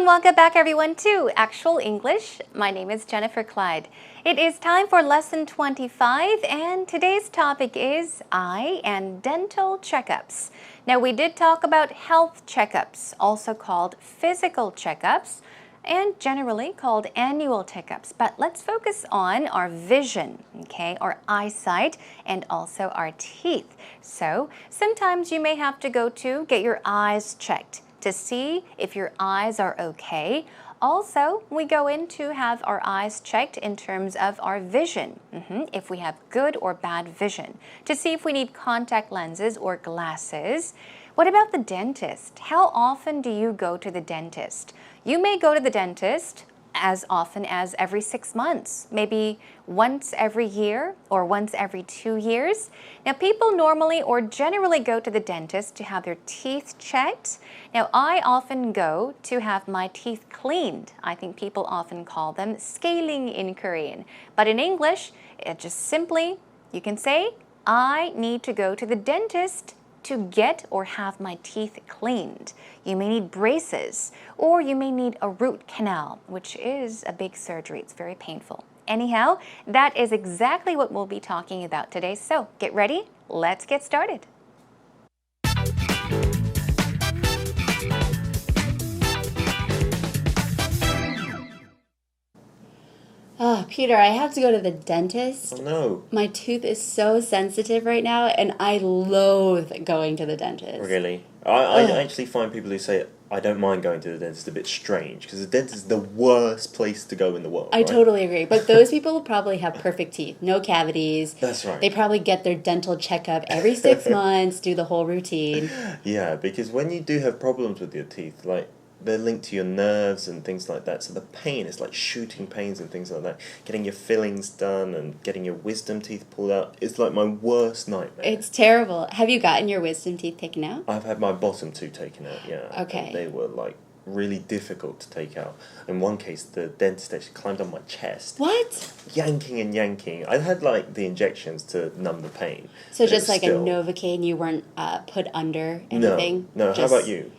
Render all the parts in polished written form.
and welcome back everyone to Actual English. My name is Jennifer Clyde. It is time for lesson 25 and today's topic is eye and dental checkups. Now we did talk about health checkups, also called physical checkups, and generally called annual checkups. But let's focus on our vision, okay, our eyesight, and also our teeth. So sometimes you may have to go to get your eyes checked to see if your eyes are okay. Also, we go in to have our eyes checked in terms of our vision, if we have good or bad vision, to see if we need contact lenses or glasses. What about the dentist? How often do you go to the dentist? You may go to the dentist as often as every 6 months, maybe once every year or once every 2 years. Now, people normally or generally go to the dentist to have their teeth checked. Now, I often go to have my teeth cleaned. I think people often call them scaling in Korean. But in English, it just simply, you can say, I need to go to the dentist to get or have my teeth cleaned. You may need braces, or you may need a root canal, which is a big surgery. It's very painful. Anyhow, that is exactly what we'll be talking about today. So get ready, let's get started. Oh, Peter, I have to go to the dentist. Oh, no. My tooth is so sensitive right now, and I loathe going to the dentist. Really? I actually find people who say, I don't mind going to the dentist a bit strange, because the dentist is the worst place to go in the world. I totally agree. But those people probably have perfect teeth, no cavities. That's right. They probably get their dental checkup every 6 months, do the whole routine. Yeah, because when you do have problems with your teeth, like, they're linked to your nerves and things like that. So the pain is like shooting pains and things like that. Getting your fillings done and getting your wisdom teeth pulled out is like my worst nightmare. It's terrible. Have you gotten your wisdom teeth taken out? I've had my bottom two taken out, yeah. Okay. And they were like really difficult to take out. In one case, the dentist actually climbed on my chest. What? Yanking and yanking. I had like the injections to numb the pain. So just like a Novocaine, you weren't put under anything? No. How about you?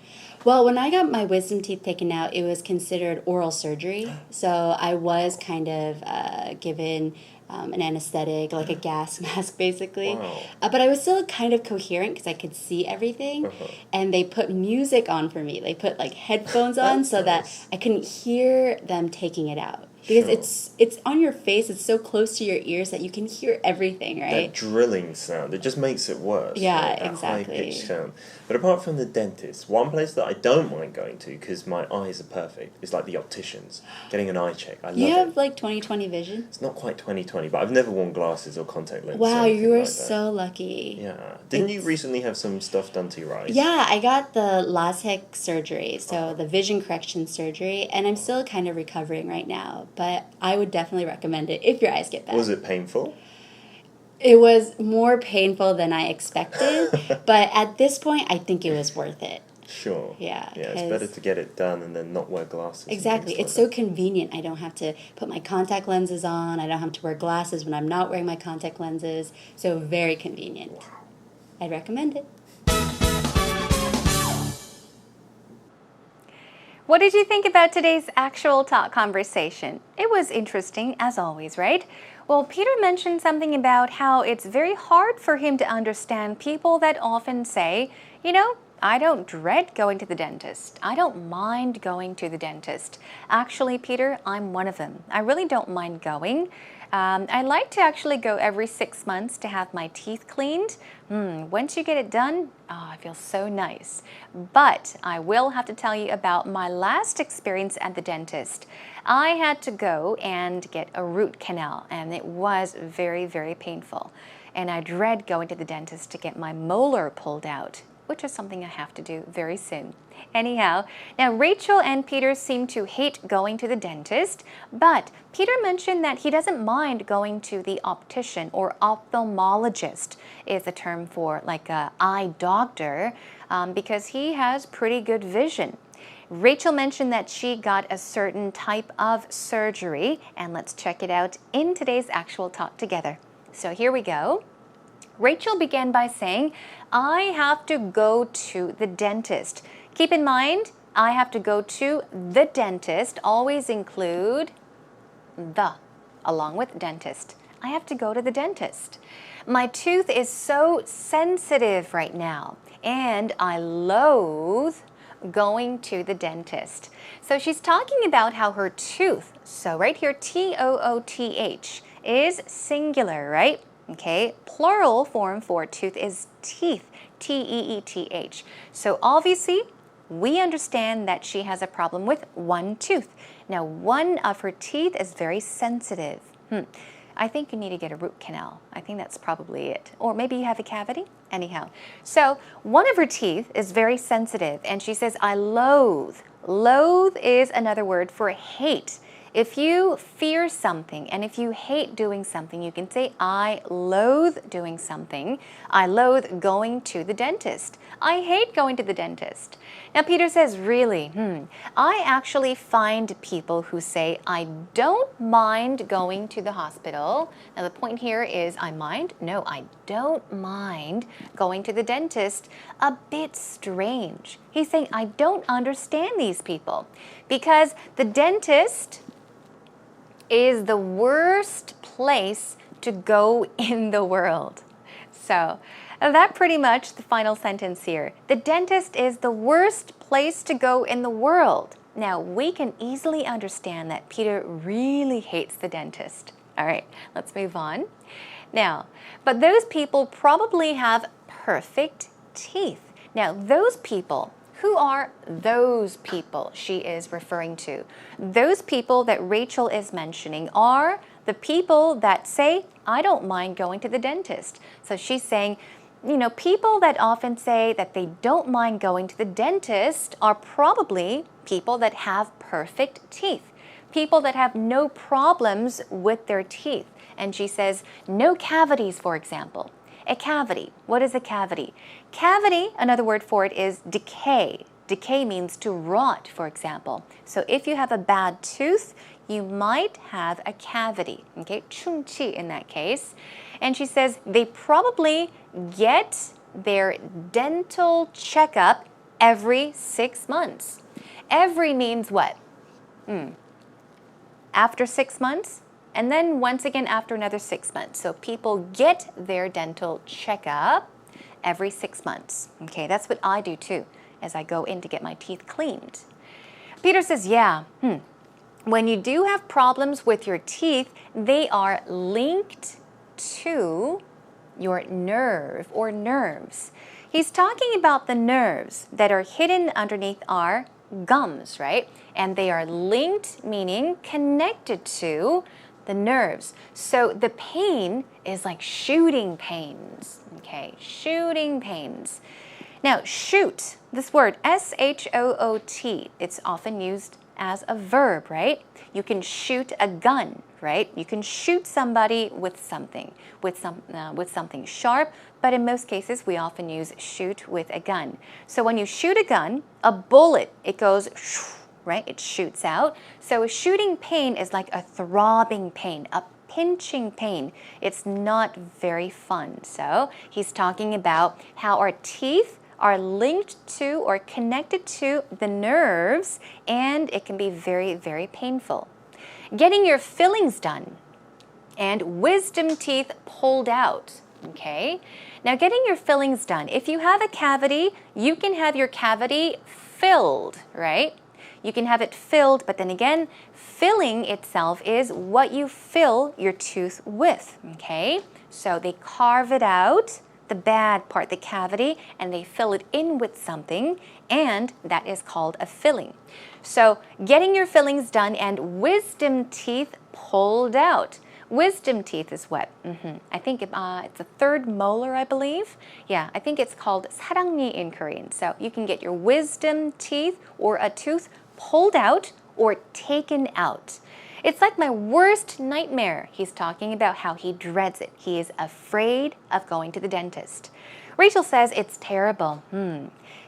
Well, when I got my wisdom teeth taken out, it was considered oral surgery. So I was kind of given an anesthetic, like a gas mask, basically. Wow. But I was still kind of coherent because I could see everything. And they put music on for me. They put like headphones on so that I couldn't hear them taking it out. Because it's on your face, it's so close to your ears that you can hear everything, right? That drilling sound, it just makes it worse. Yeah, right? That exactly. high-pitched sound. But apart from the dentist, one place that I don't mind going to, because my eyes are perfect, is like the opticians. Getting an eye check. I love it. You have like 20/20 vision? It's not quite 20/20, but I've never worn glasses or contact lenses. Wow, you were are so lucky. Yeah. Didn't you recently have some stuff done to your eyes? Yeah, I got the LASIK surgery, so the vision correction surgery, and I'm still kind of recovering right now, but I would definitely recommend it if your eyes get bad. Was it painful? It was more painful than I expected, but at this point, I think it was worth it. Sure. Yeah. Yeah, it's better to get it done and then not wear glasses. Exactly. It's so convenient. I don't have to put my contact lenses on. I don't have to wear glasses when I'm not wearing my contact lenses. So very convenient. Wow. I'd recommend it. What did you think about today's actual talk conversation? It was interesting, as always, right? Well, Peter mentioned something about how it's very hard for him to understand people that often say, you know, I don't dread going to the dentist. I don't mind going to the dentist. Actually, Peter, I'm one of them. I really don't mind going. I like to actually go every 6 months to have my teeth cleaned. Once you get it done, I feel so nice. But I will have to tell you about my last experience at the dentist. I had to go and get a root canal, and it was very, very painful. And I dread going to the dentist to get my molar pulled out, which is something I have to do very soon. Anyhow, now Rachel and Peter seem to hate going to the dentist, but Peter mentioned that he doesn't mind going to the optician, or ophthalmologist is the term for like an eye doctor, because he has pretty good vision. Rachel mentioned that she got a certain type of surgery, and let's check it out in today's actual talk together. So here we go. Rachel began by saying, I have to go to the dentist. Keep in mind, I have to go to the dentist. Always include the along with dentist. I have to go to the dentist. My tooth is so sensitive right now, and I loathe going to the dentist. So she's talking about how her tooth, so right here, T-O-O-T-H, is singular, right? Okay, plural form for tooth is teeth, T-E-E-T-H. So obviously, we understand that she has a problem with one tooth. Now, one of her teeth is very sensitive. I think you need to get a root canal. I think that's probably it. Or maybe you have a cavity. Anyhow, so one of her teeth is very sensitive, and she says, I loathe. Loathe is another word for hate. If you fear something and if you hate doing something, you can say, I loathe doing something. I loathe going to the dentist. I hate going to the dentist. Now, Peter says, really? I actually find people who say, I don't mind going to the hospital. Now, the point here is, I mind? No, I don't mind going to the dentist. A bit strange. He's saying, I don't understand these people because the dentist is the worst place to go in the world. So that pretty much the final sentence here. The dentist is the worst place to go in the world. Now, we can easily understand that Peter really hates the dentist. All right, let's move on. Now, but those people probably have perfect teeth. Now, those people, who are those people she is referring to? Those people that Rachel is mentioning are the people that say, I don't mind going to the dentist. So she's saying, you know, people that often say that they don't mind going to the dentist are probably people that have perfect teeth, people that have no problems with their teeth. And she says, no cavities, for example. A cavity. What is a cavity? Cavity, another word for it is decay. Decay means to rot, for example. So if you have a bad tooth, you might have a cavity. Okay, 충치 in that case. And she says they probably get their dental checkup every 6 months. Every means what? After 6 months? And then once again after another 6 months. So people get their dental checkup every 6 months. Okay, that's what I do too, as I go in to get my teeth cleaned. Peter says, yeah, when you do have problems with your teeth, they are linked to your nerve or nerves. He's talking about the nerves that are hidden underneath our gums, right? And they are linked, meaning connected to the nerves. So the pain is like shooting pains, okay? Shooting pains. Now, shoot, this word, S-H-O-O-T, it's often used as a verb, right? You can shoot a gun, right? You can shoot somebody with something, with something sharp, but in most cases, we often use shoot with a gun. So when you shoot a gun, a bullet, it goes, right? It shoots out. So a shooting pain is like a throbbing pain, a pinching pain. It's not very fun. So he's talking about how our teeth are linked to or connected to the nerves, and it can be very, very painful. Getting your fillings done and wisdom teeth pulled out, okay? Now, getting your fillings done. If you have a cavity, you can have your cavity filled, right? You can have it filled, but then again, filling itself is what you fill your tooth with, okay? So they carve it out, the bad part, the cavity, and they fill it in with something, and that is called a filling. So getting your fillings done and wisdom teeth pulled out. Wisdom teeth is what? I think it's a third molar, I believe. Yeah, I think it's called 사랑니 in Korean. So you can get your wisdom teeth or a tooth pulled out or taken out. It's like my worst nightmare. He's talking about how he dreads it. He is afraid of going to the dentist. Rachel says it's terrible.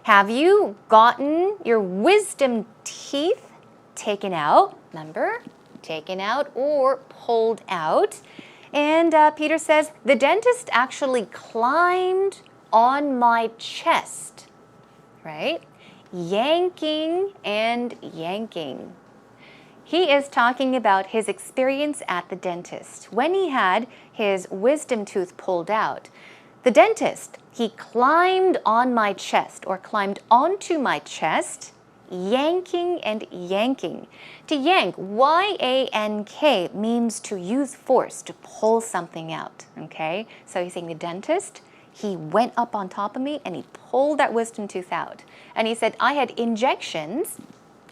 Have you gotten your wisdom teeth taken out? Remember? Taken out or pulled out. And Peter says, the dentist actually climbed on my chest, right? yanking and yanking. He is talking about his experience at the dentist when he had his wisdom tooth pulled out. The dentist, he climbed on my chest or climbed onto my chest, yanking and yanking. To yank, Y-A-N-K, means to use force, to pull something out, okay? So he's saying the dentist, he went up on top of me and he pulled that wisdom tooth out. And he said, I had injections,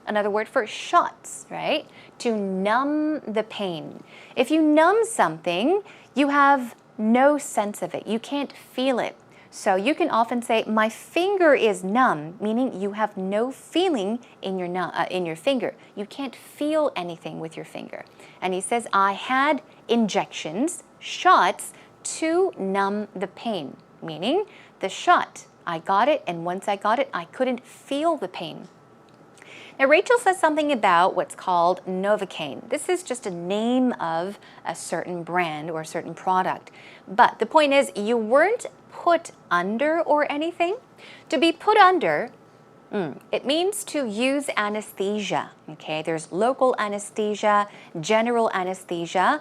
another word for shots, right? To numb the pain. If you numb something, you have no sense of it. You can't feel it. So you can often say, my finger is numb, meaning you have no feeling in your finger. You can't feel anything with your finger. And he says, I had injections, shots, to numb the pain, meaning the shot, I got it, and once I got it, I couldn't feel the pain. Now, Rachel says something about what's called Novocaine. This is just a name of a certain brand or a certain product. But the point is, you weren't put under or anything. To be put under, it means to use anesthesia. Okay, there's local anesthesia, general anesthesia.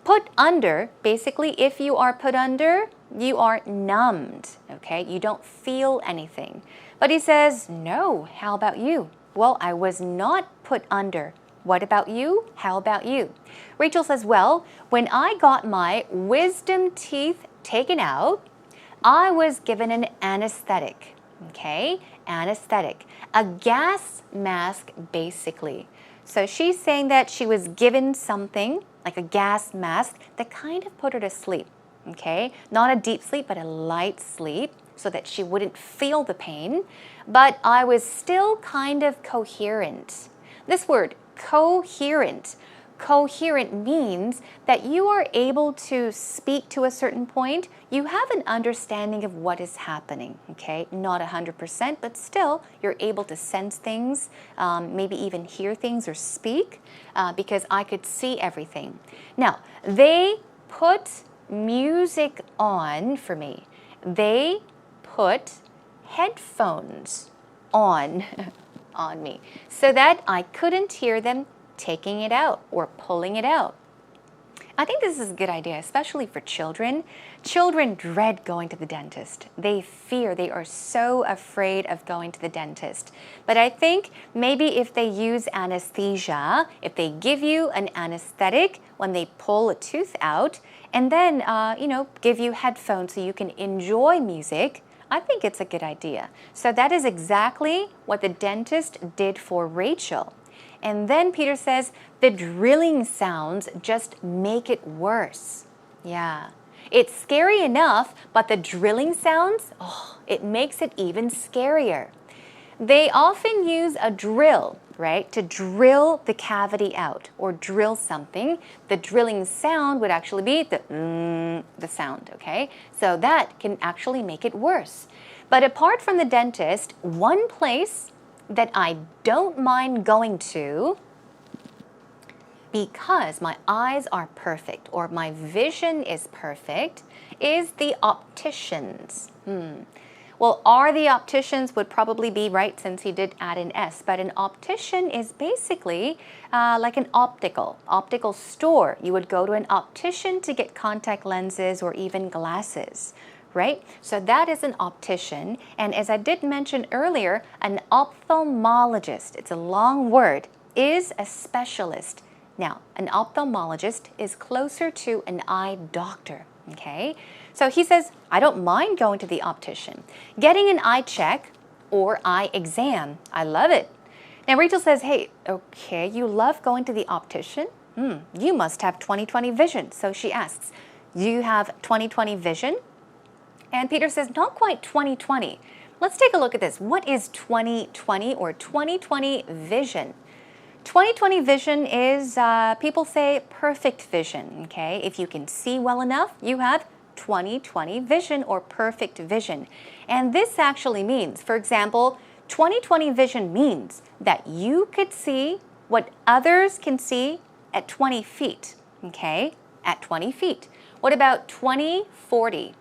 Put under, basically, if you are put under, you are numbed. Okay, you don't feel anything. But he says, no, how about you? Well, I was not put under. What about you? How about you? Rachel says, well, when I got my wisdom teeth taken out, I was given an anesthetic, okay? Anesthetic, a gas mask, basically. So she's saying that she was given something, like a gas mask, that kind of put her to sleep, okay? Not a deep sleep, but a light sleep, so that she wouldn't feel the pain. But I was still kind of coherent. This word, coherent. Coherent means that you are able to speak to a certain point. You have an understanding of what is happening, okay? Not 100%, but still you're able to sense things, maybe even hear things or speak, because I could see everything. Now, they put music on for me. They put headphones on me so that I couldn't hear them taking it out or pulling it out. I think this is a good idea, especially for children. Children dread going to the dentist. They fear, they are so afraid of going to the dentist. But I think maybe if they use anesthesia, if they give you an anesthetic when they pull a tooth out, and then, give you headphones so you can enjoy music, I think it's a good idea. So that is exactly what the dentist did for Rachel. And then Peter says, the drilling sounds just make it worse. Yeah, it's scary enough, but the drilling sounds, it makes it even scarier. They often use a drill, right, to drill the cavity out or drill something. The drilling sound would actually be the sound, okay? So that can actually make it worse. But apart from the dentist, one place that I don't mind going to because my eyes are perfect or my vision is perfect is the opticians. Well, are the opticians would probably be right since he did add an S, but an optician is basically like an optical store. You would go to an optician to get contact lenses or even glasses, right? So that is an optician. And as I did mention earlier, an ophthalmologist, it's a long word, is a specialist. Now, an ophthalmologist is closer to an eye doctor, okay? So he says, I don't mind going to the optician. Getting an eye check or eye exam, I love it. Now Rachel says, hey, okay, you love going to the optician? You must have 20/20 vision. So she asks, do you have 20/20 vision? And Peter says, not quite 20/20. Let's take a look at this. What is 20/20 or 20/20 vision? 20/20 vision is, people say, perfect vision, okay? If you can see well enough, you have 20/20 vision or perfect vision. And this actually means, for example, 20/20 vision means that you could see what others can see at 20 feet, okay? At 20 feet. What about 20/40?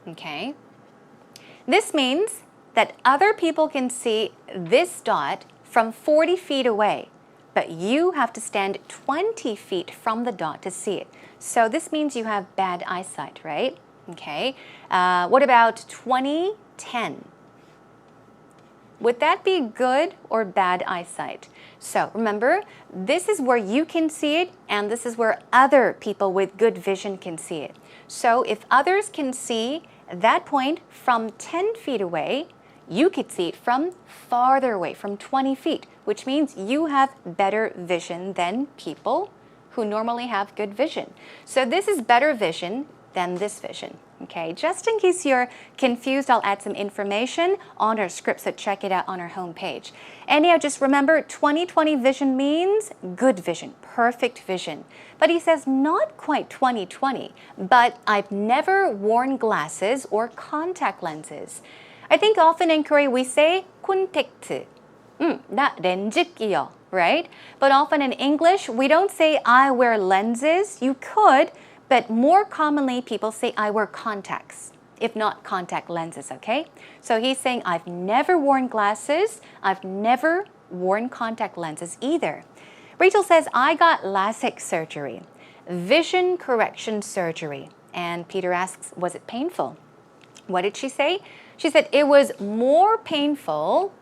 Okay. This means that other people can see this dot from 40 feet away, but you have to stand 20 feet from the dot to see it. So this means you have bad eyesight, right? Okay. What about 2010? Would that be good or bad eyesight? So remember, this is where you can see it, and this is where other people with good vision can see it. So if others can see that point from 10 feet away, you could see it from farther away, from 20 feet, which means you have better vision than people who normally have good vision. So this is better vision than this vision. Okay, just in case you're confused, I'll add some information on our script, so check it out on our homepage. Anyhow, just remember 20/20 vision means good vision, perfect vision. But he says not quite 20/20, but I've never worn glasses or contact lenses. I think often in Korea we say 콘택트, 나 렌즈 끼요, right? But often in English we don't say I wear lenses. You could, but more commonly people say I wear contacts, if not contact lenses, okay? So he's saying I've never worn glasses, I've never worn contact lenses either. Rachel says I got LASIK surgery, vision correction surgery. And Peter asks, was it painful? What did she say? She said it was more painful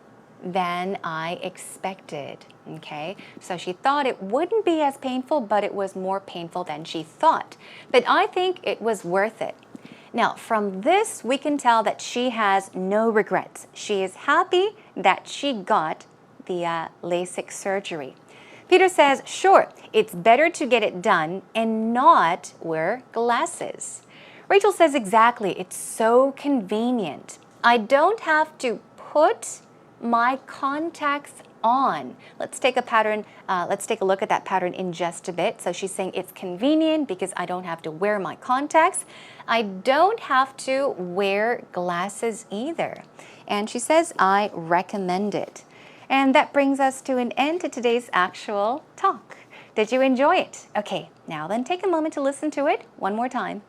than I expected. Okay, so she thought it wouldn't be as painful, but it was more painful than she thought. But I think it was worth it. Now, from this, we can tell that she has no regrets. She is happy that she got the LASIK surgery. Peter says, sure, it's better to get it done and not wear glasses. Rachel says, exactly, it's so convenient. I don't have to put my contacts on. Let's take a look at that pattern in just a bit. So she's saying it's convenient because I don't have to wear my contacts. I don't have to wear glasses either. And she says, I recommend it. And that brings us to an end to today's actual talk. Did you enjoy it? Okay, now then take a moment to listen to it one more time.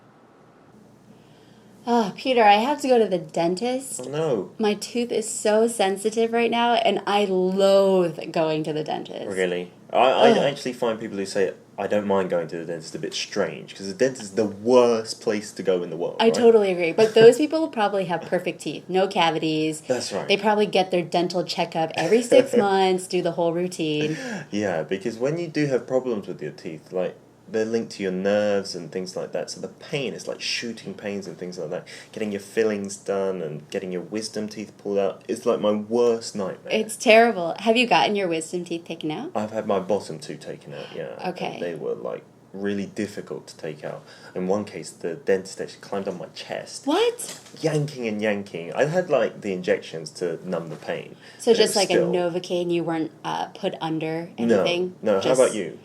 Oh, Peter, I have to go to the dentist. Oh, no. My tooth is so sensitive right now, and I loathe going to the dentist. Really? I actually find people who say, I don't mind going to the dentist a bit strange, because the dentist is the worst place to go in the world. I totally agree. But those people probably have perfect teeth, no cavities. That's right. They probably get their dental checkup every 6 months, do the whole routine. Yeah, because when you do have problems with your teeth, like, they're linked to your nerves and things like that. So the pain is like shooting pains and things like that. Getting your fillings done and getting your wisdom teeth pulled out is like my worst nightmare. It's terrible. Have you gotten your wisdom teeth taken out? I've had my bottom two taken out, yeah. Okay. And they were like really difficult to take out. In one case, the dentist actually climbed on my chest. What? Yanking and yanking. I had like the injections to numb the pain. So just like a Novocaine, you weren't put under anything? No. How about you?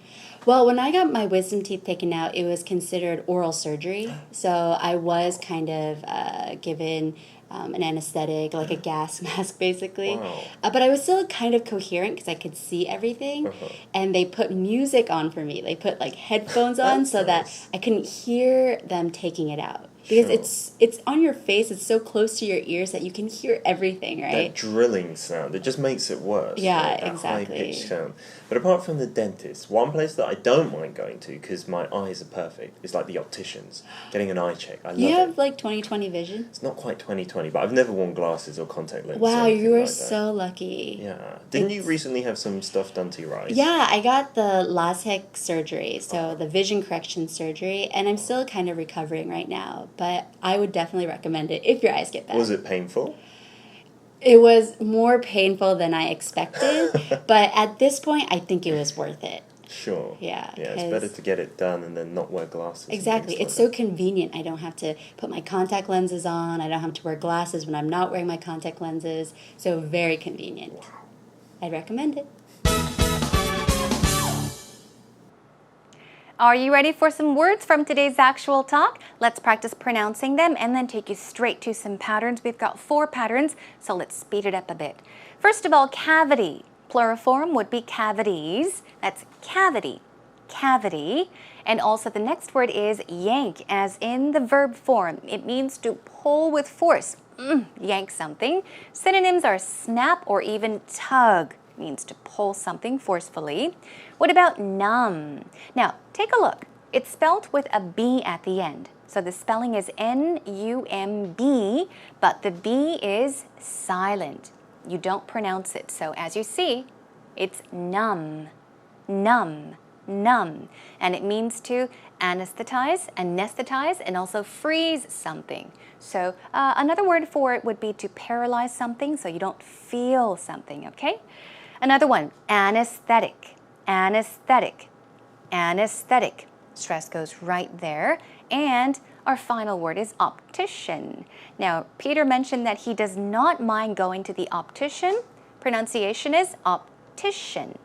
Well, when I got my wisdom teeth taken out, it was considered oral surgery. So I was kind of given an anesthetic, like a gas mask, basically. Wow. But I was still kind of coherent because I could see everything. And they put music on for me. They put like headphones on so that I couldn't hear them taking it out. Because it's on your face, it's so close to your ears that you can hear everything, right? That drilling sound, it just makes it worse. Yeah, like, exactly. High-pitched sound. But apart from the dentist, one place that I don't mind going to, because my eyes are perfect, is like the opticians. Getting an eye check, I love it. You have like 20/20 vision? It's not quite 20/20, but I've never worn glasses or contact lenses. Wow, you are like so lucky. Yeah. Didn't you recently have some stuff done to your eyes? Yeah, I got the LASIK surgery, so the vision correction surgery, and I'm still kind of recovering right now. But I would definitely recommend it if your eyes get bad. Was it painful? It was more painful than I expected, but at this point, I think it was worth it. Sure. Yeah. Yeah, it's better to get it done and then not wear glasses. Exactly. It's so convenient. I don't have to put my contact lenses on. I don't have to wear glasses when I'm not wearing my contact lenses. So very convenient. Wow. I'd recommend it. Are you ready for some words from today's actual talk? Let's practice pronouncing them and then take you straight to some patterns. We've got 4 patterns, so let's speed it up a bit. First of all, cavity. Plural form would be cavities. That's cavity, cavity. And also the next word is yank, as in the verb form. It means to pull with force. yank something. Synonyms are snap or even tug, means to pull something forcefully. What about numb? Now, take a look. It's spelled with a B at the end. So the spelling is N-U-M-B, but the B is silent. You don't pronounce it. So as you see, it's numb, numb, numb. And it means to anesthetize, and also freeze something. So another word for it would be to paralyze something so you don't feel something, okay? Another one, anesthetic, anesthetic, anesthetic. Stress goes right there. And our final word is optician. Now, Peter mentioned that he does not mind going to the optician. Pronunciation is optician,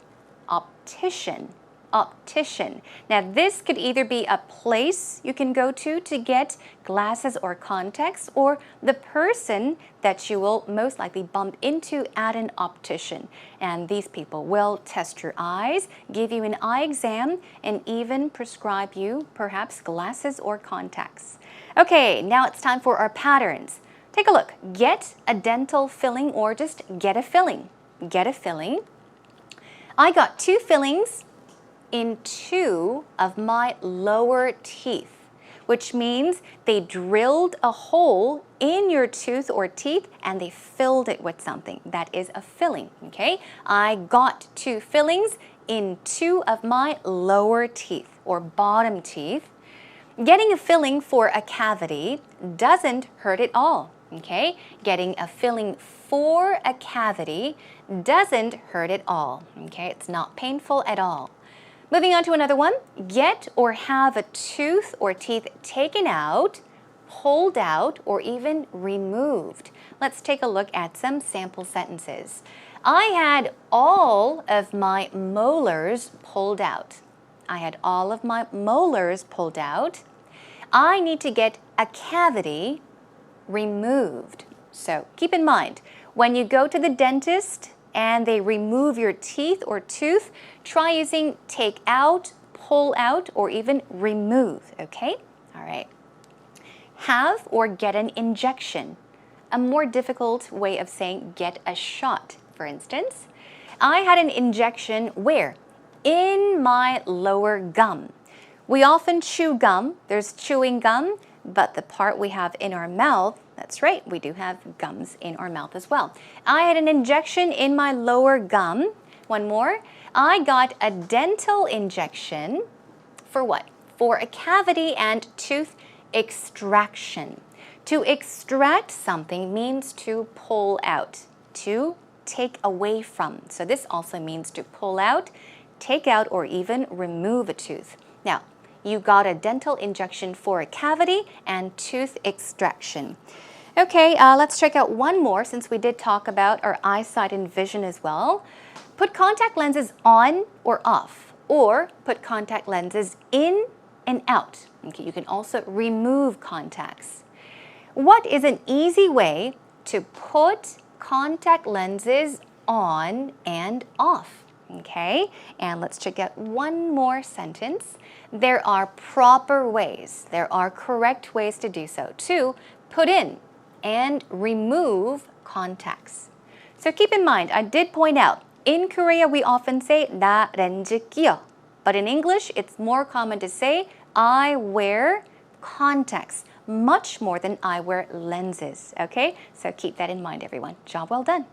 optician, optician. Now, this could either be a place you can go to get glasses or contacts, or the person that you will most likely bump into at an optician. And these people will test your eyes, give you an eye exam, and even prescribe you perhaps glasses or contacts. Okay, now it's time for our patterns. Take a look. Get a dental filling or just get a filling. Get a filling. I got 2 fillings in 2 of my lower teeth, which means they drilled a hole in your tooth or teeth and they filled it with something. That is a filling, okay? I got 2 fillings in 2 of my lower teeth or bottom teeth. Getting a filling for a cavity doesn't hurt at all, okay? Getting a filling for a cavity doesn't hurt at all, okay? It's not painful at all. Moving on to another one, get or have a tooth or teeth taken out, pulled out, or even removed. Let's take a look at some sample sentences. I had all of my molars pulled out. I had all of my molars pulled out. I need to get a cavity removed. So keep in mind, when you go to the dentist and they remove your teeth or tooth, try using take out, pull out, or even remove, okay? All right. Have or get an injection. A more difficult way of saying get a shot, for instance. I had an injection where? In my lower gum. We often chew gum. There's chewing gum, but the part we have in our mouth, that's right, we do have gums in our mouth as well. I had an injection in my lower gum. One more. I got a dental injection for what? For a cavity and tooth extraction. To extract something means to pull out, to take away from. So this also means to pull out, take out, or even remove a tooth. Now, you got a dental injection for a cavity and tooth extraction. Okay, let's check out one more since we did talk about our eyesight and vision as well. Put contact lenses on or off, or put contact lenses in and out. Okay, you can also remove contacts. What is an easy way to put contact lenses on and off? Okay, and let's check out one more sentence. There are proper ways, there are correct ways to do so, to put in and remove contacts. So keep in mind, I did point out, in Korea we often say 나 렌즈 끼요. But in English, it's more common to say I wear contacts, much more than I wear lenses, okay? So keep that in mind, everyone. Job well done.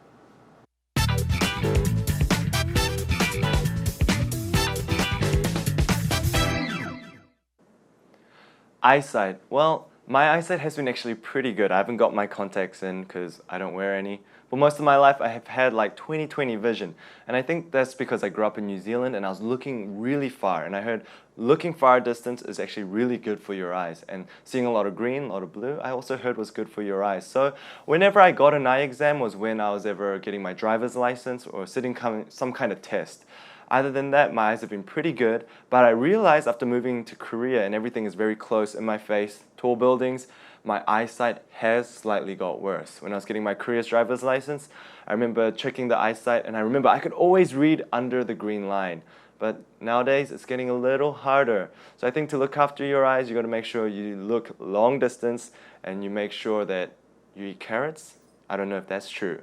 Eyesight. Well, my eyesight has been actually pretty good. I haven't got my contacts in because I don't wear any. But most of my life I have had like 20/20 vision. And I think that's because I grew up in New Zealand and I was looking really far. And I heard looking far distance is actually really good for your eyes. And seeing a lot of green, a lot of blue, I also heard was good for your eyes. So whenever I got an eye exam was when I was ever getting my driver's license or sitting some kind of test. Other than that, my eyes have been pretty good, but I realized after moving to Korea and everything is very close in my face, tall buildings, my eyesight has slightly got worse. When I was getting my Korea's driver's license, I remember checking the eyesight and I remember I could always read under the green line. But nowadays, it's getting a little harder. So I think to look after your eyes, you got to make sure you look long distance and you make sure that you eat carrots? I don't know if that's true.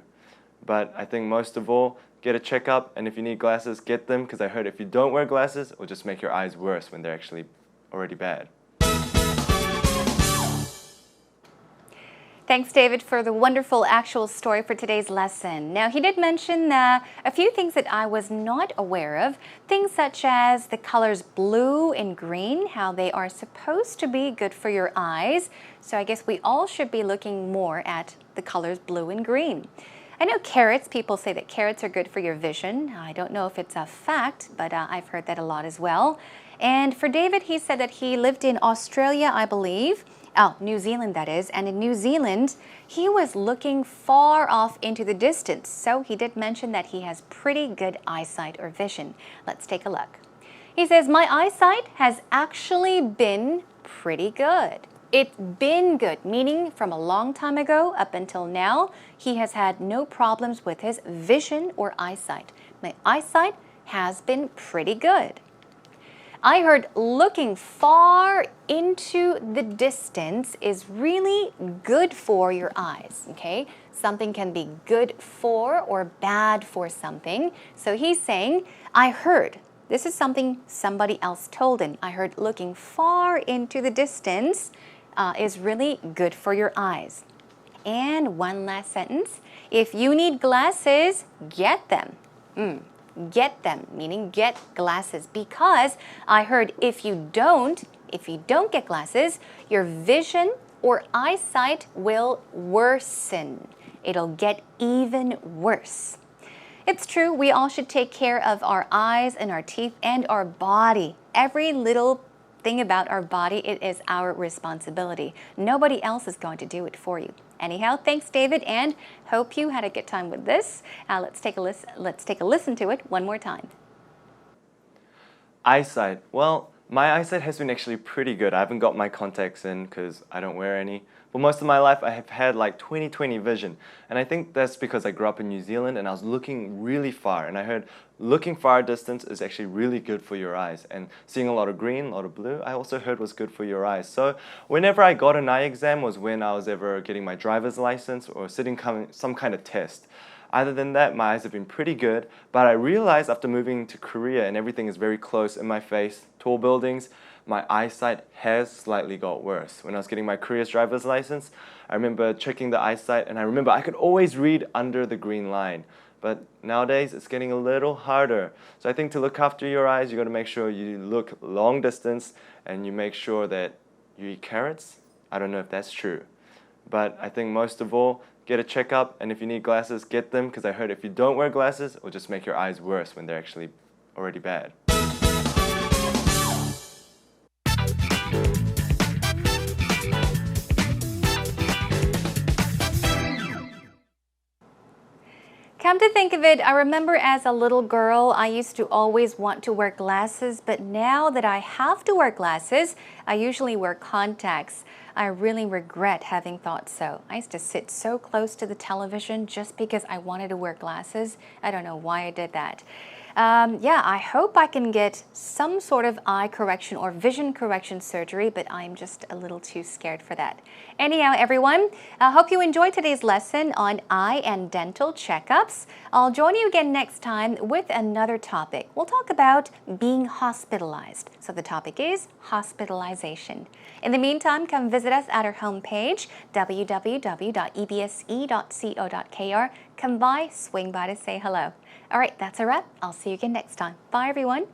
But I think most of all, get a checkup, and if you need glasses, get them, because I heard if you don't wear glasses, it will just make your eyes worse when they're actually already bad. Thanks, David, for the wonderful actual story for today's lesson. Now, he did mention a few things that I was not aware of, things such as the colors blue and green, how they are supposed to be good for your eyes. So I guess we all should be looking more at the colors blue and green. I know carrots, people say that carrots are good for your vision. I don't know if it's a fact, but I've heard that a lot as well. And for David, he said that he lived in Australia, I believe. Oh, New Zealand, that is. And in New Zealand, he was looking far off into the distance. So he did mention that he has pretty good eyesight or vision. Let's take a look. He says, my eyesight has actually been pretty good. It's been good, meaning from a long time ago up until now, he has had no problems with his vision or eyesight. My eyesight has been pretty good. I heard looking far into the distance is really good for your eyes, okay? Something can be good for or bad for something. So he's saying, I heard. This is something somebody else told him. I heard looking far into the distance is really good for your eyes. And one last sentence. If you need glasses, get them. Get them, meaning get glasses, because I heard if you don't get glasses, your vision or eyesight will worsen. It'll get even worse. It's true, we all should take care of our eyes and our teeth and our body. Every little thing about our body, it is our responsibility. Nobody else is going to do it for you. Anyhow, thanks, David, and hope you had a good time with this. Let's take a listen to it one more time. Eyesight. Well, my eyesight has been actually pretty good. I haven't got my contacts in because I don't wear any. But most of my life I have had like 20/20 vision. And I think that's because I grew up in New Zealand and I was looking really far. And I heard looking far distance is actually really good for your eyes. And seeing a lot of green, a lot of blue, I also heard was good for your eyes. So whenever I got an eye exam was when I was ever getting my driver's license or sitting some kind of test. Other than that, my eyes have been pretty good, but I realized after moving to Korea and everything is very close in my face, tall buildings, my eyesight has slightly got worse. When I was getting my Korea's driver's license, I remember checking the eyesight and I remember I could always read under the green line. But nowadays, it's getting a little harder. So I think to look after your eyes, you got to make sure you look long distance and you make sure that you eat carrots. I don't know if that's true. But I think most of all, get a checkup, and if you need glasses, get them, because I heard if you don't wear glasses, it will just make your eyes worse when they're actually already bad. Come to think of it, I remember as a little girl, I used to always want to wear glasses, but now that I have to wear glasses, I usually wear contacts. I really regret having thought so. I used to sit so close to the television just because I wanted to wear glasses. I don't know why I did that. Yeah, I hope I can get some sort of eye correction or vision correction surgery, but I'm just a little too scared for that. Anyhow, everyone, I hope you enjoyed today's lesson on eye and dental checkups. I'll join you again next time with another topic. We'll talk about being hospitalized. So the topic is hospitalization. In the meantime, come visit us at our homepage, www.ebse.co.kr. Come by, swing by to say hello. All right, that's a wrap. I'll see you again next time. Bye, everyone.